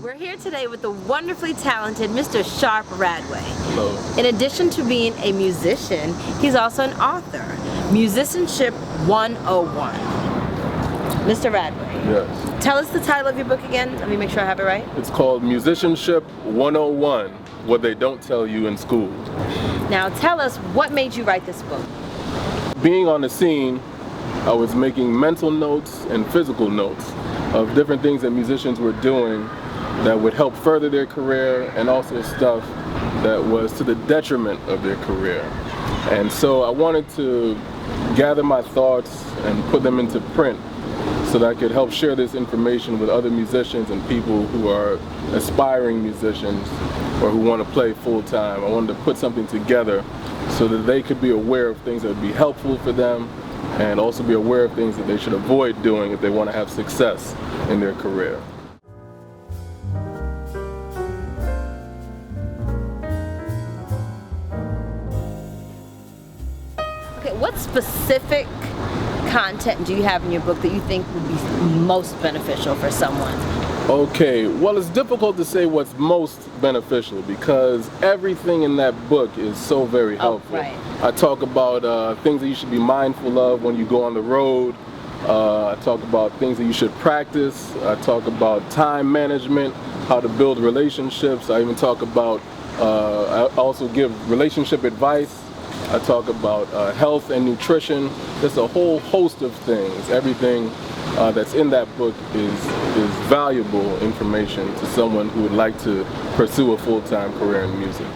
We're here today with the wonderfully talented Mr. Sharp Radway. Hello. In addition to being a musician, he's also an author. Musicianship 101. Mr. Radway. Yes. Tell us the title of your book again. Let me make sure I have it right. It's called Musicianship 101, What They Don't Tell You in School. Now tell us, what made you write this book? Being on the scene, I was making mental notes and physical notes of different things that musicians were doing that would help further their career, and also stuff that was to the detriment of their career. And so I wanted to gather my thoughts and put them into print so that I could help share this information with other musicians and people who are aspiring musicians or who want to play full-time. I wanted to put something together so that they could be aware of things that would be helpful for them, and also be aware of things that they should avoid doing if they want to have success in their career. Okay, what specific content do you have in your book that you think would be most beneficial for someone? Okay, well, it's difficult to say what's most beneficial because everything in that book is so very helpful. Oh, right. I talk about things that you should be mindful of when you go on the road. I talk about things that you should practice. I talk about time management, how to build relationships. I even talk about, I also give relationship advice. I talk about health and nutrition. There's a whole host of things. Everything that's in that book is valuable information to someone who would like to pursue a full-time career in music.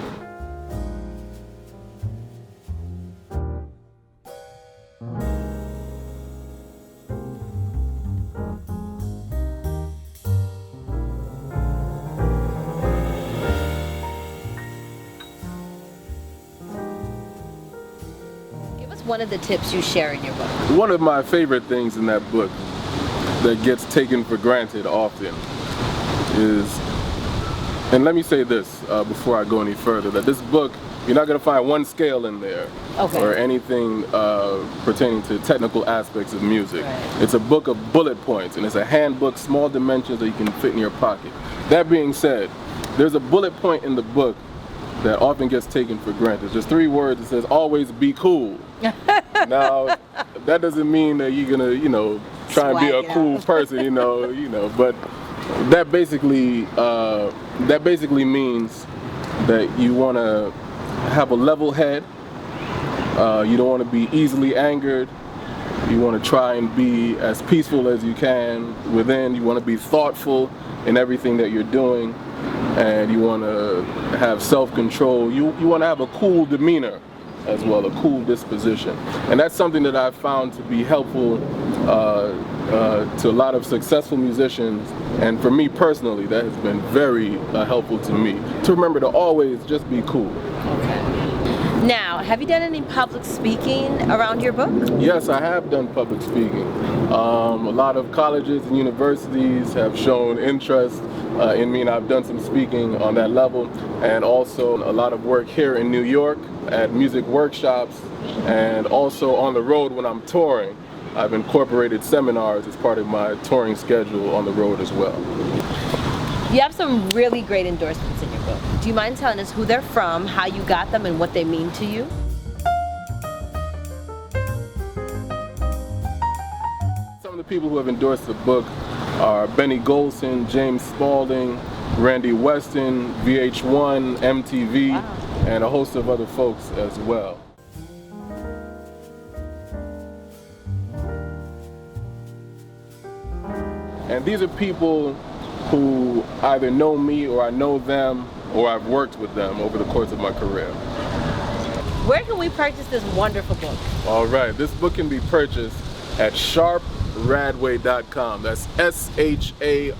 One of the tips you share in your book. One of my favorite things in that book that gets taken for granted often is, and let me say this before I go any further, that this book, you're not going to find one scale in there, okay, or anything pertaining to technical aspects of music. Right. It's a book of bullet points, and it's a handbook, small dimensions that you can fit in your pocket. That being said, there's a bullet point in the book that often gets taken for granted. Just 3 words. It says, always be cool. Now, that doesn't mean that you're gonna, try and be a cool person, but that basically means that you want to have a level head. You don't want to be easily angered. You want to try and be as peaceful as you can within. You want to be thoughtful in everything that you're doing, and you want to have self-control. You want to have a cool demeanor as well, a cool disposition. And that's something that I've found to be helpful to a lot of successful musicians, and for me personally, that has been very helpful to me, to remember to always just be cool. Okay. Now, have you done any public speaking around your book? Yes, I have done public speaking. A lot of colleges and universities have shown interest in me, and I've done some speaking on that level, and also a lot of work here in New York at music workshops, and also on the road when I'm touring. I've incorporated seminars as part of my touring schedule on the road as well. You have some really great endorsements in your book. Do you mind telling us who they're from, how you got them, and what they mean to you? Some of the people who have endorsed the book are Benny Golson, James Spalding, Randy Weston, VH1, MTV, wow, and a host of other folks as well. And these are people who either know me, or I know them, or I've worked with them over the course of my career. Where can we purchase this wonderful book? All right, this book can be purchased at sharpradway.com. That's SHARPRADWAY,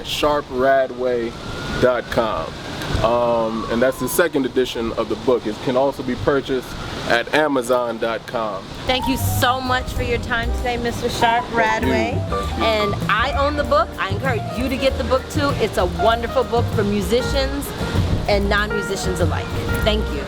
sharpradway.com. And that's the second edition of the book. It can also be purchased at Amazon.com. Thank you so much for your time today, Mr. Sharp Radway. Thank you. And I own the book. I encourage you to get the book too. It's a wonderful book for musicians and non-musicians alike. Thank you.